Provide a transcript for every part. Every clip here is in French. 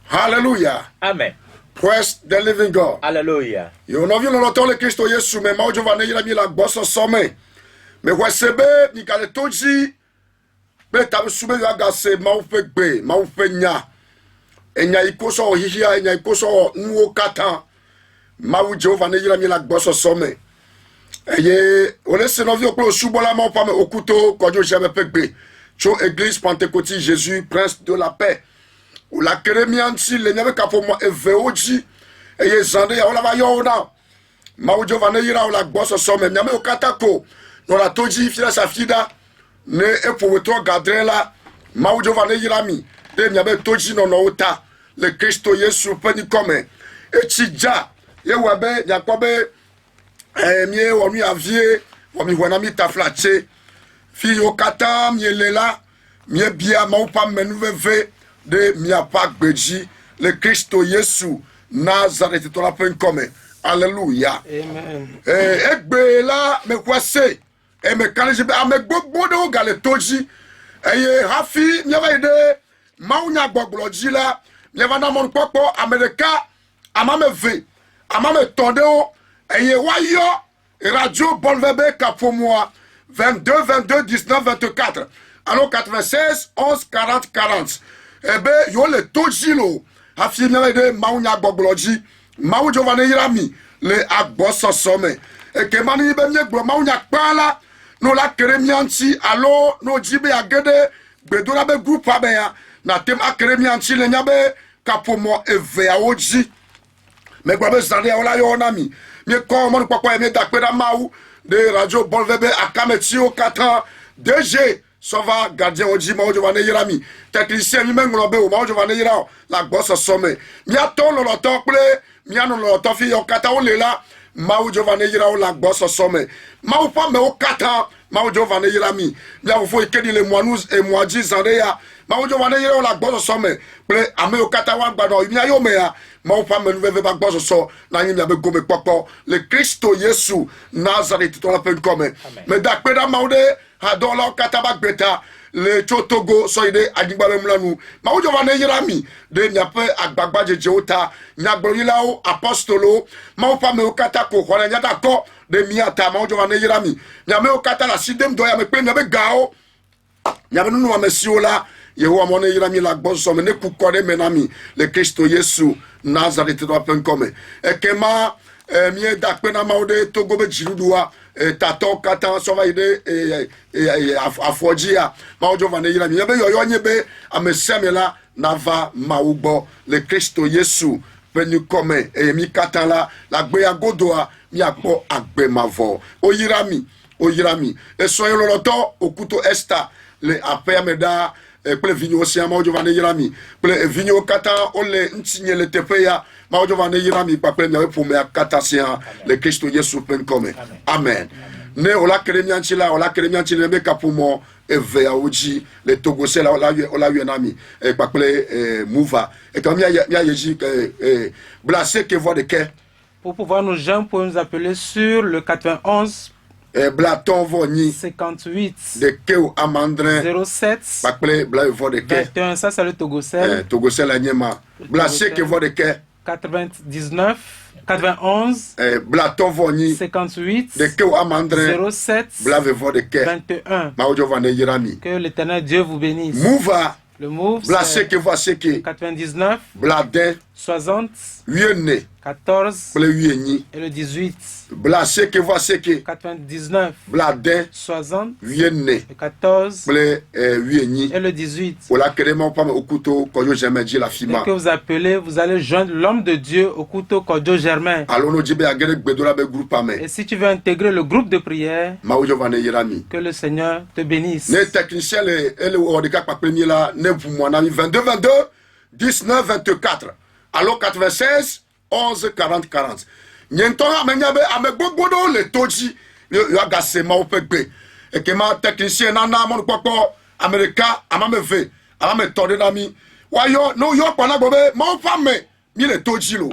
Hallelujah. Amen. Praise the living God. Hallelujah. Yo no vino no tole Kristo Yesu me ma ojo vane yira mi la gboso some. Me kwesebe ni kale toji be tabu sube yo agase ma ufe gbe, ma ufe nya. Enya ikoso ohihia, enya ikoso nwo katan. Ma u Jehova ne yira mi la gboso some. Eye ole se no vi oklo subola ma pa me okuto kojo jeme pe gbe. Cho église Pentecôtiste Jésus Prince de la paix. Ou la keremianti le nyame kapomo eveoji eye zande ya ola ba yo na ma ujo vane yira ola gboso so me nyame okatako no la toji fira sa fida ne epoweto gadren la ma ujo vane yira mi de nyame toji no no uta le Kristo Yesu pani come echija ye wabe yakobe mie wonu avie womi wana mi taflache fi okata mi lela mi bia ma upa menu veve de miapak beji le Kristo Yesu Nazareth to la pen come. Alléluia. Amen. Egbe la me kwase e me kanje be ame gbogbo de o gale toji eye hafi nyaba ide maunya gbogboji la nyaba na mon popo America amame ve amame tonde o eye wayo radio bolvebe kapomoa 22 22 19 24 alors 96 11 40 40 ebe yo le tojilo hafi nyaba de maunya gbogboji mau jovane yirami le agboso some e ke mani be nye gbo maunya kpala no la keremianti alo no jibe agede gbedora be group abe ya na tem akeremianti le nyabe kapomo eve ya oji me gbo be zande ola yo nami mi ko mo papa mi da peda mau de radio bolvebe akameti o 4 DG Sova gardien oji ma ojo wane yirami technicien mi menglobe o ma ojo wane yira la gboso some mi aton lo to ple mi anu lo to fi o kata o lela ma ojo wane yira o la gboso some ma o pa me o kata ma ojo wane yirami mi afo ikedi le moanous e moaji zande ya ma ojo wane yira o la gboso some ple ame o kata wa gbado mi ayo me ya ma o pa me veve ba gboso so na yin mi abe gome popo le Kristo Yesu Nazareth to la pen come me da peda ma o de adola kataba gbeta le chotogo soide adigbale mlanu ma ojo vane yirami de nyape agbagba jeje ota nyagbonilao apostolo ma opa me okata ko hona nyata ko de miata ma ojo vane yirami nyame okata la sidem do ya me pe nyabe gao nyabe nunu amesiola yeho amone yirami la gboso me ne kukode menami le Kristo Yesu Nazareth do pen come ekema mie da pena maude togo be jirudua tato kata sova ide afojia maujo vane yira mi be yoyo nyebe amesemela nava maugbo le Kristo Yesu penu come mi kata la gbe agodoa mi akpo agbe mavo oyirami eso yoloto okuto esta le apemeda ple vinyo sia maujo vane yirami ple vinyo kata ole ntinye le tepeya maujo vane yirami pa ple nyawe pour me kata sia le Kristo Yesu pen come amen ne ola keremianchi le me kapumo eve ya oji le togose la ola nami e pa ple mouva et comme ya yeji blase que voix de quai Pour pouvoir nous joindre, pour nous appeler sur le 91 Blaton Voni 58 de Keo Amandrin 07 Bakple Bla voix de quai 21, ça c'est le Togocel. Togocel Anyema blase que voix de quai 99 91 Blaton Voni 58 de Keo Amandrin 07 Blave voix de quai 21. Maojo Vane Yirami. Que l'Éternel Dieu vous bénisse. Mouva Le move blase que voix seke 99 Bladin 60 Yene 14 Ble Yeni et le 18. blase que voix seke 99 Bladin 60 Yene le 14 Ble Yeni et le 18. Ola kerema pa me okuto koyo jamais dit la Dès fima que vous appelez, vous allez joindre l'homme de Dieu au couteau Kodio Germain. alono jibe agere gbedola be groupe ame Et si tu veux intégrer le groupe de prière, Maojo Vane Yirami que le Seigneur te bénisse. ne technicien le odeka pa premier la ne pour moi nami 22 22 19 24 alors 96 11 40 40 nyento amenyabe amegbogodo le toji yo agase ma opegbe e ke ma technicien na mon popo America amameve amame tode nami wayo no yo pana gobe ma ofame mi le toji lo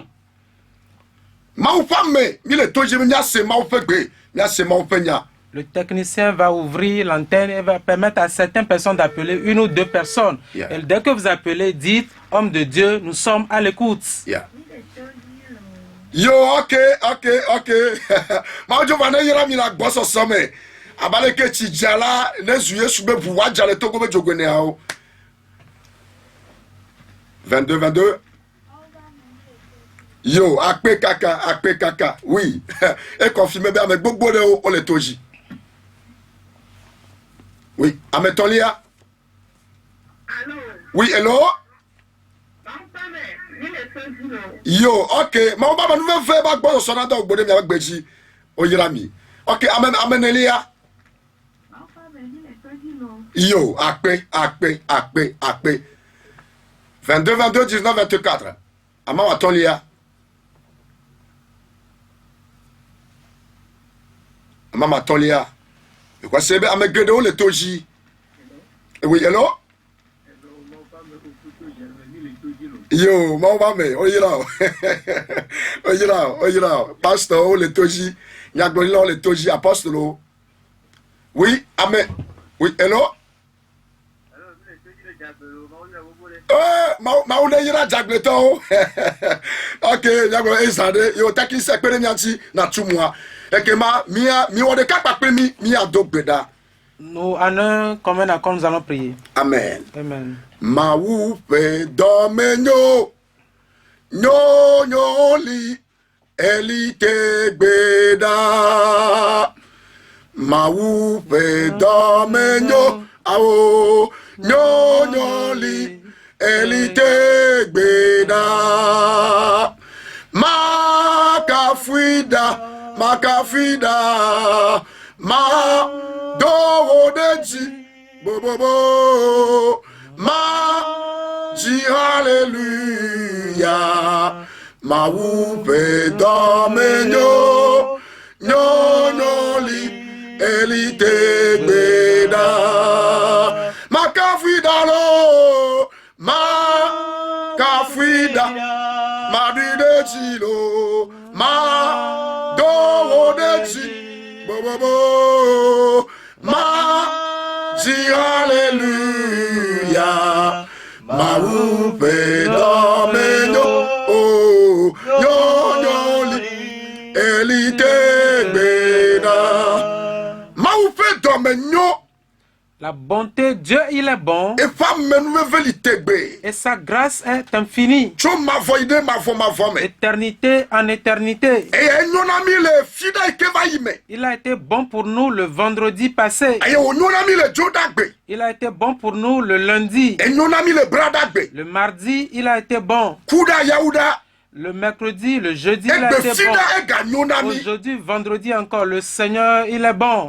ma ofame mi le toji mi ase ma opegbe mi ase ma openya Le technicien va ouvrir l'antenne et va permettre à certaines personnes d'appeler une ou deux personnes. Yeah. Et dès que vous appelez, dites, homme de Dieu, nous sommes à l'écoute. Yeah. Yo, ok. Ma ojo vana yira mi la gboso some. Abale ke ti jala ne zuye sube bu wa jale to go be jogone a. 22. Yo, akpe kaka, oui. Et confirmé bien avec beaucoup de o le toji. Oui, ametolia. Allô? Oui, hello. Yo, ok. Ma baba nou ve fe bak bo so na do gbode mi avec beji. O yira mi. Ok, amenelia. Yo, akpe. 22, 19, 24. Ama watolia. Mama Tolia. Quoi c'est bien avec Gedo le toji. Oui, hello? Yo, mama me, oyira. Pasteur le toji. Nyagolilo le toji apostolo. Oui, amen. Oui, hello? Ma une yira jagleto. Ok, nyago ezade. Yo taki sekpere nyanti na tumwa. Ekema mi wode kapakpe mi adogbeda. Nous, en un commun accord, nous allons prier. Amen. Amen. Ma wupe domenyo li elite gbeda. Ma wupe domenyo awo li elite gbeda. Makafida ma do deji bo ma ji hallelujah ma wupe domenyo li elite gbeda makafida lo makafida ma di deji lo ma bo ma ji hallelujah ma wupe domenyo li elite gbeda ma wupe domenyo. La bonté, Dieu, il est bon. Et sa grâce est infinie. Éternité en éternité. Il a été bon pour nous le vendredi passé. Il a été bon pour nous le lundi. Le mardi, il a été bon. Le mercredi, le jeudi, il a été bon. Aujourd'hui, vendredi encore, le Seigneur, il est bon.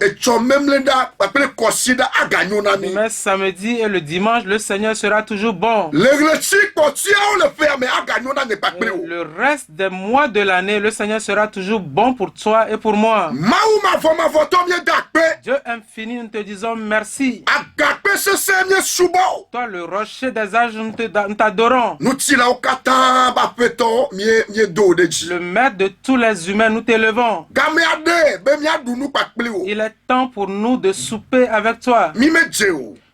Mais samedi et le dimanche, le Seigneur sera toujours bon. Le reste des mois de l'année, le Seigneur sera toujours bon pour toi et pour moi. Dieu infini, nous te disons merci. Toi, le rocher des âges, nous t'adorons. Le maître de tous les humains, nous t'élevons. Il est temps pour nous de souper avec toi.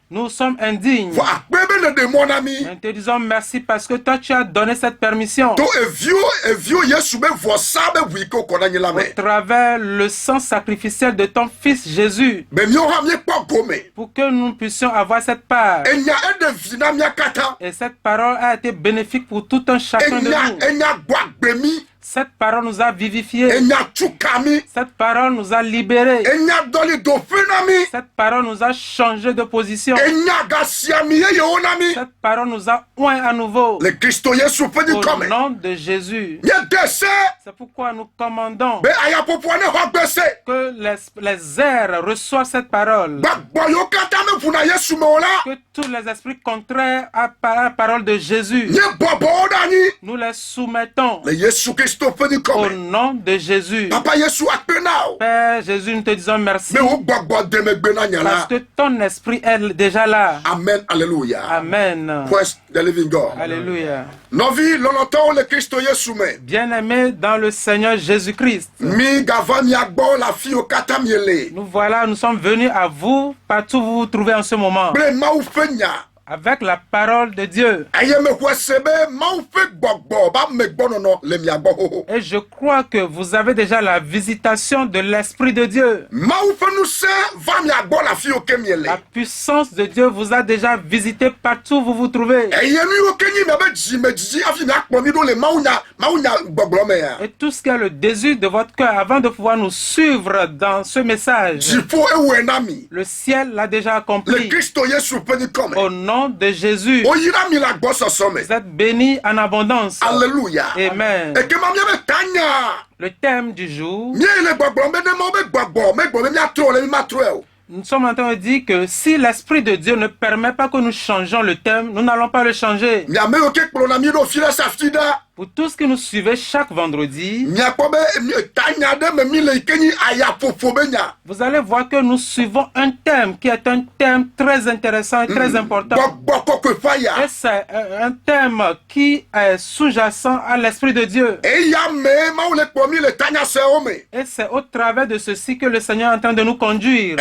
Nous sommes indignes. Nous te disons merci parce que toi tu as donné cette permission. Au travers le sang sacrificiel de ton fils Jésus. Pour que nous puissions avoir cette part. Et cette parole a été bénéfique pour tout un chacun de nous. Cette parole nous a vivifiés. Cette parole nous a libérés. Cette parole nous a changé de position. Cette parole nous a oint à nouveau. Au nom de Jésus. C'est pourquoi nous commandons que les airs reçoivent cette parole. Que tous les esprits contraires à la parole de Jésus, nous les soumettons. Au nom de Jésus. Père Jésus, nous te disons merci. Parce que ton esprit est déjà là. Amen. Alléluia. Amen. Praise the living God. Alléluia. Bien-aimés dans le Seigneur Jésus-Christ. Nous voilà, nous sommes venus à vous, partout où vous vous trouvez en ce moment. Avec la parole de Dieu. Et je crois que vous avez déjà la visitation de l'Esprit de Dieu. La puissance de Dieu vous a déjà visité partout où vous vous trouvez. Et tout ce qui est le désir de votre cœur avant de pouvoir nous suivre dans ce message. Le ciel l'a déjà accompli. Au nom de Jésus. Vous êtes bénis en abondance. Alléluia. Amen. Le thème du jour. Nous sommes en train de dire que si l'Esprit de Dieu ne permet pas que nous changeons le thème, nous n'allons pas le changer. Pour tous qui nous suivez chaque vendredi, vous allez voir que nous suivons un thème qui est un thème très intéressant et très important. Et c'est un thème qui est sous-jacent à l'Esprit de Dieu. Et c'est au travers de ceci que le Seigneur est en train de nous conduire.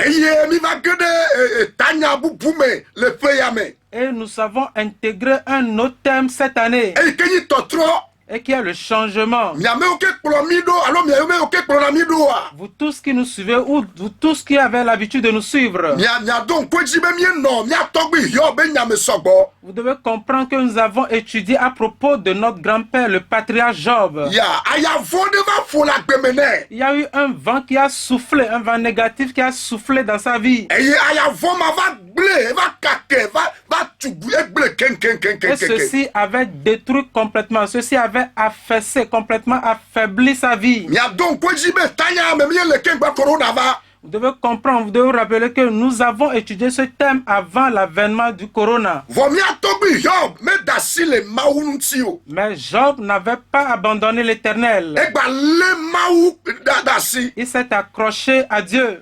Et nous avons intégré un autre thème cette année. Et qui est le changement. Vous tous qui nous suivez ou vous tous qui avez l'habitude de nous suivre, vous devez comprendre que nous avons étudié à propos de notre grand-père, le patriarche Job. Il y a eu un vent qui a soufflé, un vent négatif qui a soufflé dans sa vie. Et ceci avait détruit complètement, ceci avait affaissé, complètement affaibli sa vie. Vous devez comprendre, vous devez vous rappeler que nous avons étudié ce thème avant l'avènement du corona. Mais Job n'avait pas abandonné l'Éternel. Il s'est accroché à Dieu.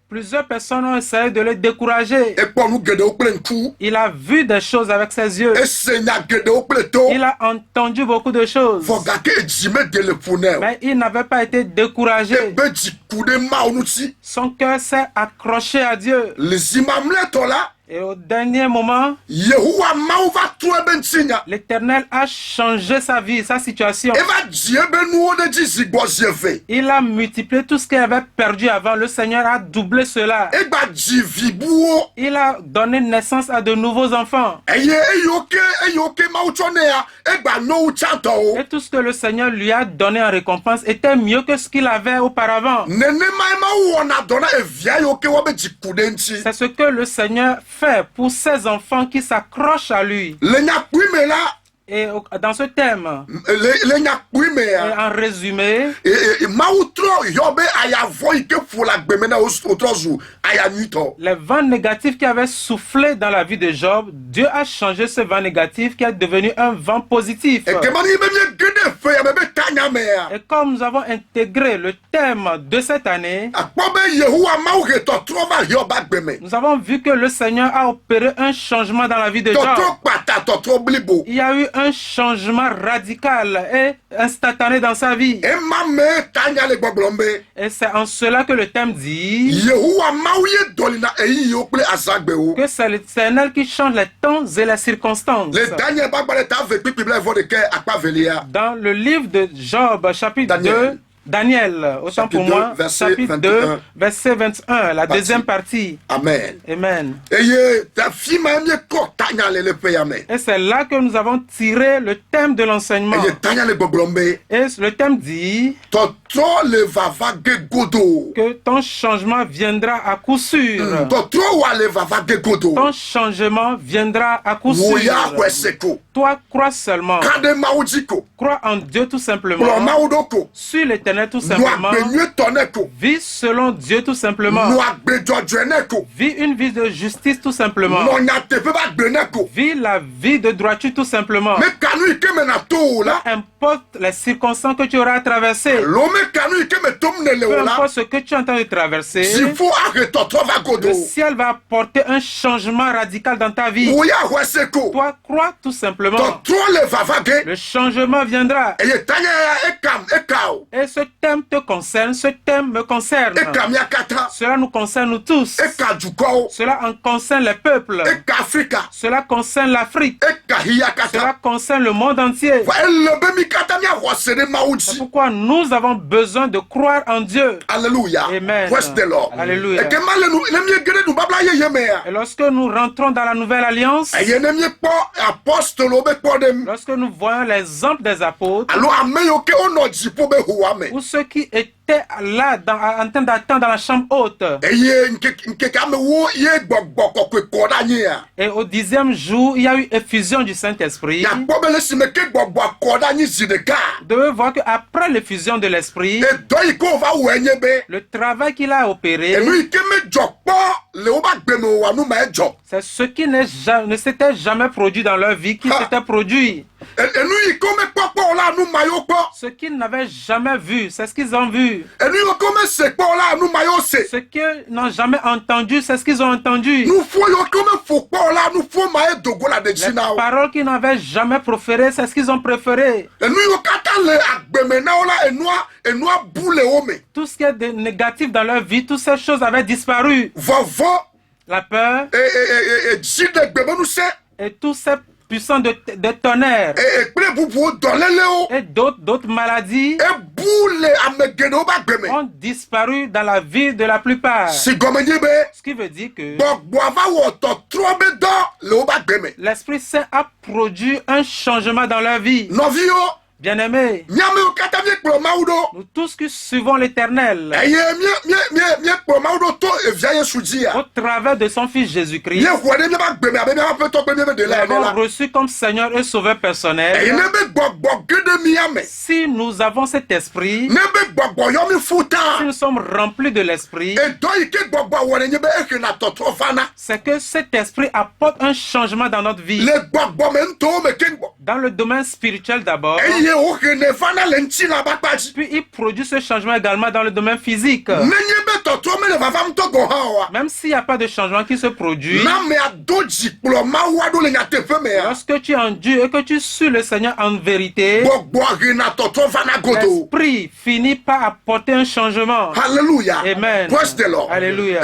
Plusieurs personnes ont essayé de le décourager. Il a vu des choses avec ses yeux. Il a entendu beaucoup de choses. Mais il n'avait pas été découragé. Son cœur s'est accroché à Dieu. Et au dernier moment, l'Éternel a changé sa vie, sa situation. Il a multiplié tout ce qu'il avait perdu avant. Le Seigneur a doublé cela. Il a donné naissance à de nouveaux enfants. Et tout ce que le Seigneur lui a donné en récompense était mieux que ce qu'il avait auparavant. C'est ce que le Seigneur fait pour ces enfants qui s'accrochent à lui. Et dans ce thème, et en résumé, les vents négatifs qui avaient soufflé dans la vie de Job, Dieu a changé ce vent négatif qui est devenu un vent positif. Et comme nous avons intégré le thème de cette année, nous avons vu que le Seigneur a opéré un changement dans la vie de Job. Il y a eu un changement radical et instantané dans sa vie. Et c'est en cela que le thème dit que c'est l'Éternel qui change les temps et les circonstances. Dans le livre de Job, chapitre 2, Daniel, autant pour moi, chapitre 2, verset 21, la deuxième partie. Amen. Amen. Et c'est là que nous avons tiré le thème de l'enseignement. Et le thème dit que ton changement viendra à coup sûr. Ton changement viendra à coup sûr. Toi, crois seulement. Crois en Dieu tout simplement. Sur l'Éternel éternel tout simplement. Vis selon Dieu tout simplement. Vis une vie de justice tout simplement. Vis la vie de droiture tout simplement. Peu importe les circonstances que tu auras traversées. Peu importe ce que tu es en train de traverser. Le ciel va apporter un changement radical dans ta vie. Toi, crois tout simplement. Le changement viendra. Et ce thème te concerne, ce thème me concerne. Cela nous concerne nous tous. Cela en concerne les peuples. Cela concerne l'Afrique. Cela concerne le monde entier. C'est pourquoi nous avons besoin de croire en Dieu. Alléluia. Amen. Alléluia. Et lorsque nous rentrons dans la nouvelle alliance, lorsque nous voyons l'exemple des apôtres, ou ceux qui étaient là en train d'attendre dans la chambre haute, et au 10e jour, il y a eu effusion du Saint-Esprit. Vous devez voir qu'après l'effusion de l'Esprit, le travail qu'il a opéré, c'est ce qui ne s'était jamais produit dans leur vie, qui s'était produit. Ce qu'ils n'avaient jamais vu, c'est ce qu'ils ont vu. Ce qu'ils n'ont jamais entendu, c'est ce qu'ils ont entendu. Les paroles qu'ils n'avaient jamais proférées, c'est ce qu'ils ont préféré. Tout ce qui est de négatif dans leur vie, toutes ces choses avaient disparu. La peur et tous ces puissants de tonnerre et d'autres maladies ont disparu dans la vie de la plupart. Ce qui veut dire que l'Esprit Saint a produit un changement dans leur vie. Bien-aimés, nous tous qui suivons l'Éternel au travers de son Fils Jésus-Christ, nous l'avons reçu comme Seigneur et Sauveur personnel. Si nous avons cet esprit, si nous sommes remplis de l'esprit, c'est que cet esprit apporte un changement dans notre vie. Dans le domaine spirituel d'abord, puis il produit ce changement également dans le domaine physique. Même s'il n'y a pas de changement qui se produit, lorsque tu es en Dieu et que tu suis le Seigneur en vérité, l'esprit finit par apporter un changement. Alléluia. Amen. Alléluia.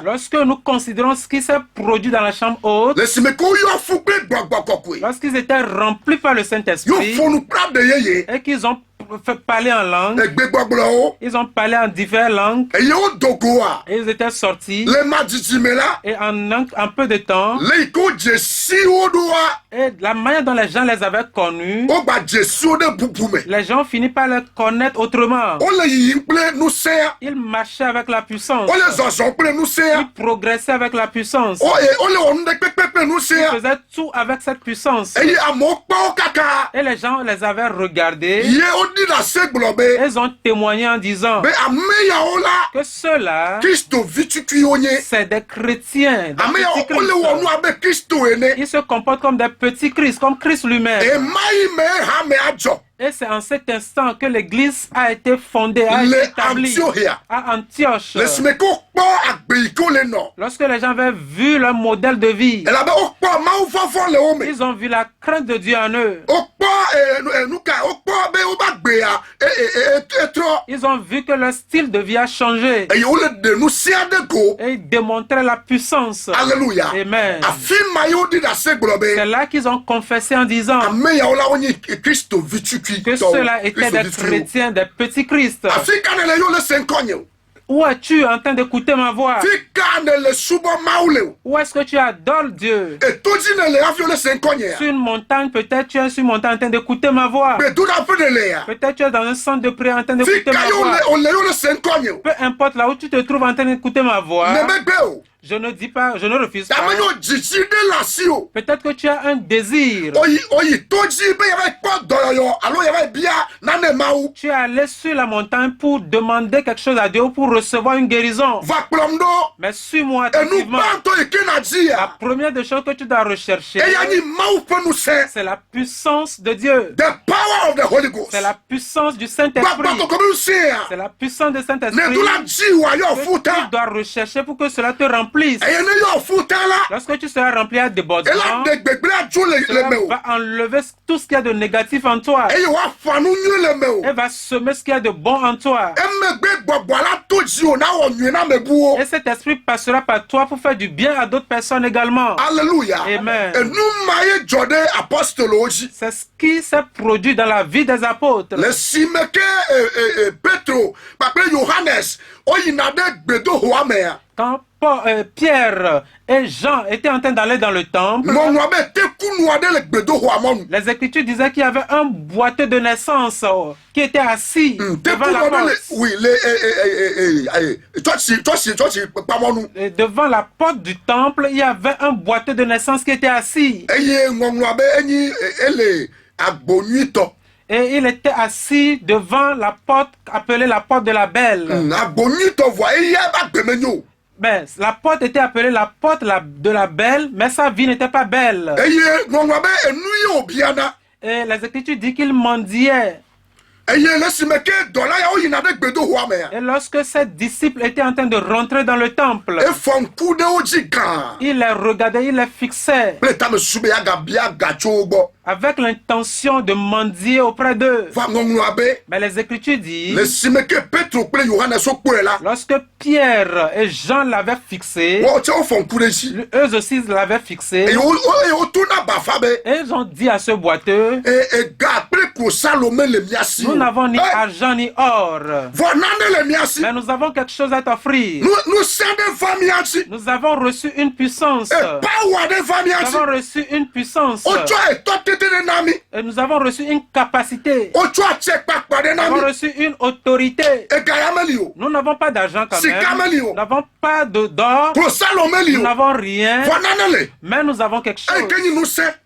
Lorsque nous considérons ce qui s'est produit dans la chambre haute, lorsqu'ils étaient remplis par le Saint-Esprit et qu'ils ont parlé en langue, ils ont parlé en diverses langues, et ils étaient sortis, et en un peu de temps, et la manière dont les gens les avaient connus, les gens ont fini par les connaître autrement. Ils marchaient avec la puissance, ils progressaient avec la puissance, ils faisaient tout avec cette puissance, et les gens les avaient regardés. Ils ont témoigné en disant que ceux-là, c'est des chrétiens, des petits Christ. Ils se comportent comme des petits Christ, comme Christ lui-même. Et c'est en cet instant que l'église a été fondée, a été établie à Antioche. Lorsque les gens avaient vu leur modèle de vie, ils ont vu la crainte de Dieu en eux. Ils ont vu que leur style de vie a changé. Et ils démontraient la puissance. Alléluia. Amen. C'est là qu'ils ont confessé en disant que ceux-là étaient des chrétiens, des petits Christ. Où es-tu en train d'écouter ma voix? Où est-ce que tu adores Dieu? Sur une montagne, peut-être tu es sur une montagne en train d'écouter ma voix. Peut-être tu es dans un centre de prière en train d'écouter ma voix. Peu importe là où tu te trouves en train d'écouter ma voix, Je ne dis pas, je ne refuse pas. Peut-être que tu as un désir. Tu es allé sur la montagne pour demander quelque chose à Dieu, pour recevoir une guérison. Mais suis-moi attentivement. La première des choses que tu dois rechercher, c'est la puissance de Dieu. C'est la puissance du Saint-Esprit. C'est la puissance du Saint-Esprit que tu dois rechercher pour que cela te remplisse. Lorsque tu seras rempli à débordement, cela va enlever tout ce qu'il y a de négatif en toi. Et va semer ce qu'il y a de bon en toi. Et cet esprit passera par toi pour faire du bien à d'autres personnes également. Alléluia. Amen. C'est ce qui s'est produit dans la vie des apôtres. Quand Pierre et Jean étaient en train d'aller dans le temple, les Écritures disaient qu'il y avait un boiteux de naissance qui était assis devant la porte. Devant la porte du temple, il y avait un boiteux de naissance qui était assis. Et il était assis devant la porte appelée la porte de la Belle. Ben, la porte était appelée la porte de la Belle, mais sa vie n'était pas belle. Et les Écritures disent qu'il mendiait. Et lorsque ses disciples étaient en train de rentrer dans le temple, il les regardait, il les fixait avec l'intention de mendier auprès d'eux. Mais les Écritures disent, lorsque Pierre et Jean l'avaient fixé, eux aussi l'avaient fixé, et ils ont dit à ce boiteux, nous n'avons ni argent ni or, mais nous avons quelque chose à t'offrir. Nous avons reçu une puissance. Nous avons reçu une puissance. Et nous avons reçu une capacité. Nous avons reçu une autorité. Nous n'avons pas d'argent quand même. Nous n'avons pas d'or. Nous n'avons rien. Mais nous avons quelque chose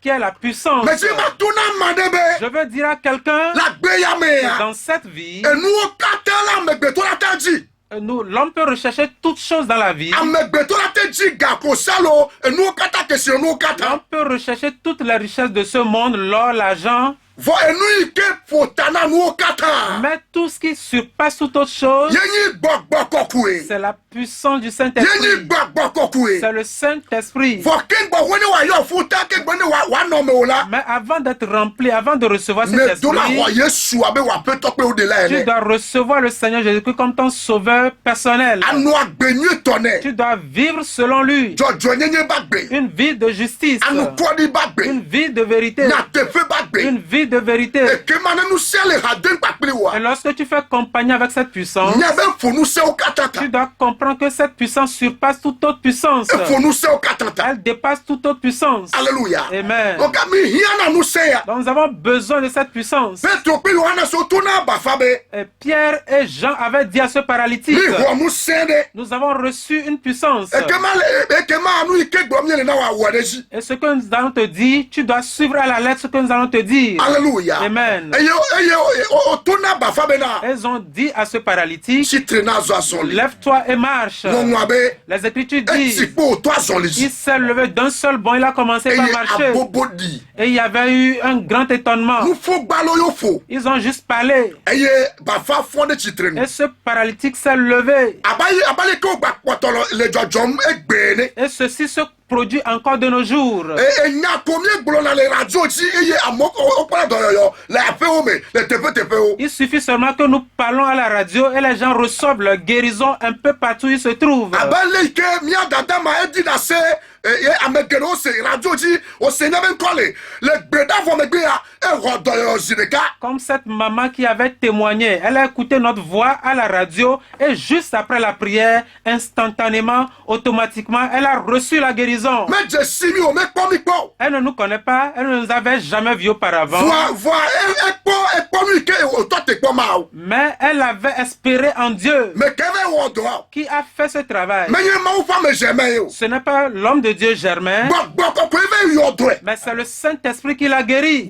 qui est la puissance. Je veux dire à quelqu'un, dans cette vie, l'homme peut rechercher toutes choses dans la vie. L'homme peut rechercher toutes les richesses de ce monde, l'or, l'argent. Mais tout ce qui surpasse toute autre chose, c'est la puissance du Saint-Esprit. C'est le Saint-Esprit. Mais avant d'être rempli, avant de recevoir cet esprit, tu dois recevoir le Seigneur Jésus-Christ comme ton sauveur personnel. Tu dois vivre selon lui. Une vie de justice. Une vie de vérité. Une vie de vérité. Et lorsque tu fais compagnie avec cette puissance, tu dois comprendre que cette puissance surpasse toute autre puissance. Elle dépasse toute autre puissance. Alléluia. Amen. Donc nous avons besoin de cette puissance. Et Pierre et Jean avaient dit à ce paralytique, nous avons reçu une puissance. Et ce que nous allons te dire, tu dois suivre à la lettre ce que nous allons te dire. Alléluia. Amen. Ils ont dit à ce paralytique, lève-toi et marche. Les Écritures disent, il s'est levé d'un seul bond, il a commencé par marcher. Et il y avait eu un grand étonnement. Ils ont juste parlé. Et ce paralytique s'est levé. Et ceci se produit encore de nos jours. Il suffit seulement que nous parlons à la radio et les gens reçoivent leur guérison un peu partout où ils se trouvent. Comme cette maman qui avait témoigné, elle a écouté notre voix à la radio et juste après la prière, instantanément, automatiquement, elle a reçu la guérison. Elle ne nous connaît pas, elle ne nous avait jamais vus auparavant. Mais elle avait espéré en Dieu qui a fait ce travail. Ce n'est pas l'homme de Dieu Germain, mais c'est le Saint-Esprit qui l'a guéri.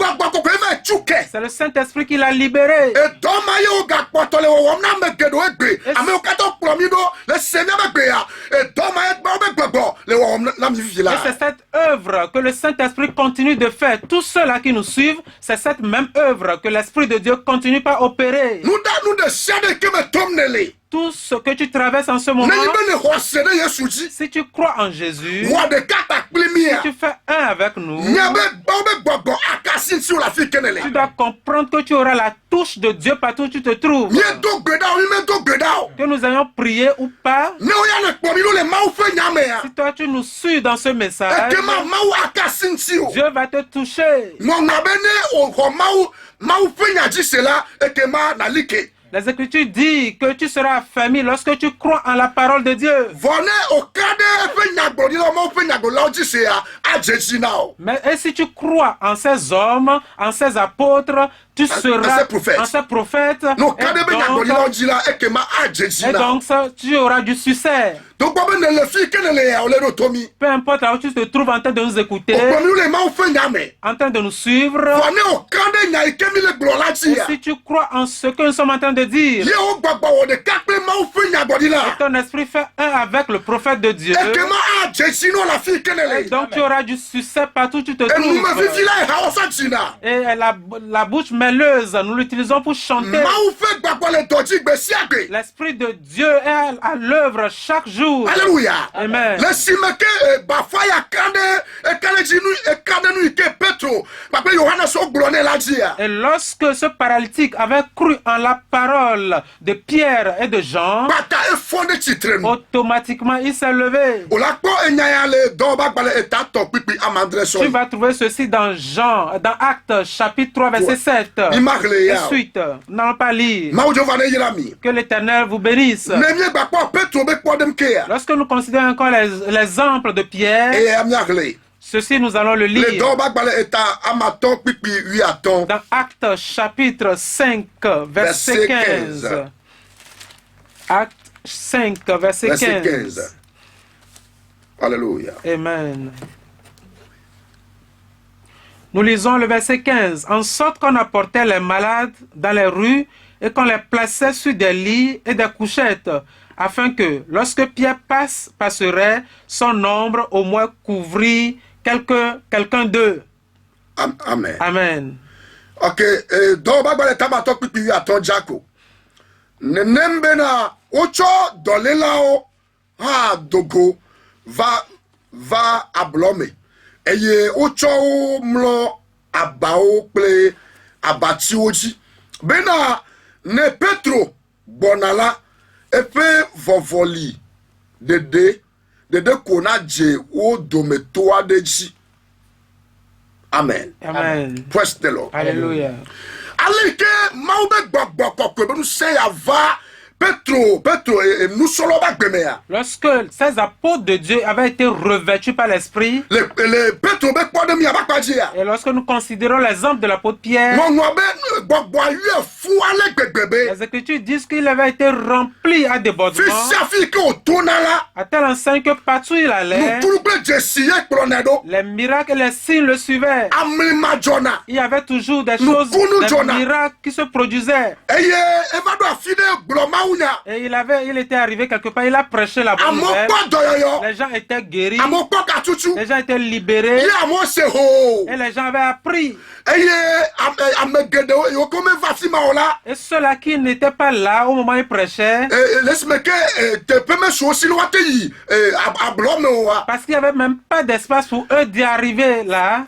C'est le Saint-Esprit qui l'a libéré. Et c'est cette œuvre que le Saint-Esprit continue de faire. Tous ceux-là qui nous suivent, c'est cette même œuvre que l'Esprit de Dieu continue par opérer. Tout ce que tu traverses en ce moment, si tu crois en Jésus, si tu fais un avec nous, tu dois comprendre que tu auras la touche de Dieu partout où tu te trouves. Que nous ayons prié ou pas, si toi tu nous suis dans ce message, Dieu va te toucher. Les Écritures disent que tu seras affermi lorsque tu crois en la parole de Dieu. Mais et si tu crois en ces hommes, en ces apôtres, tu seras en ces prophètes. Et donc tu auras du succès. Peu importe là où tu te trouves en train de nous écouter, en train de nous suivre, et si tu crois en ce que nous sommes en train de dire, et ton esprit fait un avec le prophète de Dieu, et donc tu auras du succès partout où tu te trouves. Et la bouche mêleuse, nous l'utilisons pour chanter. L'Esprit de Dieu est à l'œuvre chaque jour. Alléluia. Amen. Et lorsque ce paralytique avait cru en la parole de Pierre et de Jean, automatiquement il s'est levé. Tu vas trouver ceci dans dans Actes chapitre 3 verset 7. Et suite, n'allons pas lire. Que l'Éternel vous bénisse. Lorsque nous considérons encore l'exemple de Pierre, ceci nous allons le lire dans Actes chapitre 5 verset 15. Actes 5 verset 15. Alléluia. Amen. Nous lisons le verset 15. En sorte qu'on apportait les malades dans les rues et qu'on les plaçait sur des lits et des couchettes, afin que, lorsque Pierre passerait, son ombre au moins couvrit quelqu'un d'eux. Amen. Amen. Ok, donc Nembena ocho dolelao ha dogo va ablome. Eye ocho mlo abao ple abati oji. Bena ne Petro bonala epe vovoli dede kona je o dometoa deji. Amen. Amen. Praise the Lord. Hallelujah. Alike maube gbogbo ko nous say ava Petro nous solo ba gbemea. Lorsque ces apôtres de Dieu avaient été revêtus par l'Esprit, et lorsque nous considérons l'exemple de l'apôtre Pierre, les Écritures disent qu'il avait été rempli à débordement, à tel enseigne que partout il allait, les miracles et les signes le suivaient. Il y avait toujours des choses, des miracles qui se produisaient. Et il était arrivé quelque part, il a prêché la bonne nouvelle. Les gens étaient guéris, les gens étaient libérés, et les gens avaient appris. Et ceux-là qui n'étaient pas là au moment où il prêchait, parce qu'il n'y avait même pas d'espace pour eux d'y arriver là.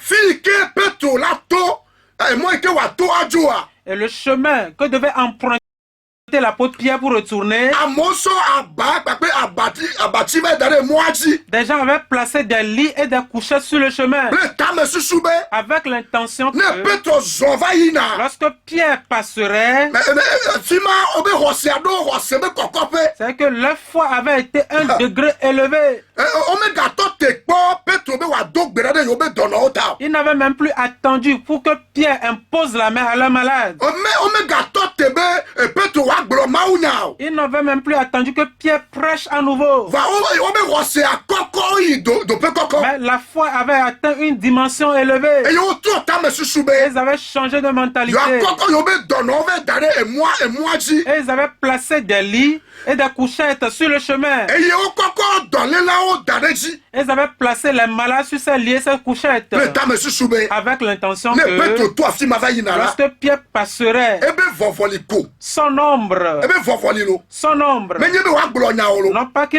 Et le chemin que devait emprunter l'apôtre Pierre pour retourner, des gens avaient placé des lits et des couchettes sur le chemin avec l'intention que lorsque Pierre passerait, c'est que leur foi avait été un degré élevé. Il n'avait même plus attendu pour que Pierre impose la main à leur malade. Ils n'avaient même plus attendu que Pierre prêche à nouveau. Mais la foi avait atteint une dimension élevée. Ils avaient changé de mentalité. Et ils avaient placé des lits et des couchettes sur le chemin. Ils avaient placé les malades sur ces lits et ces couchettes. Avec l'intention que lorsque Pierre passerait, son ombre, non pas que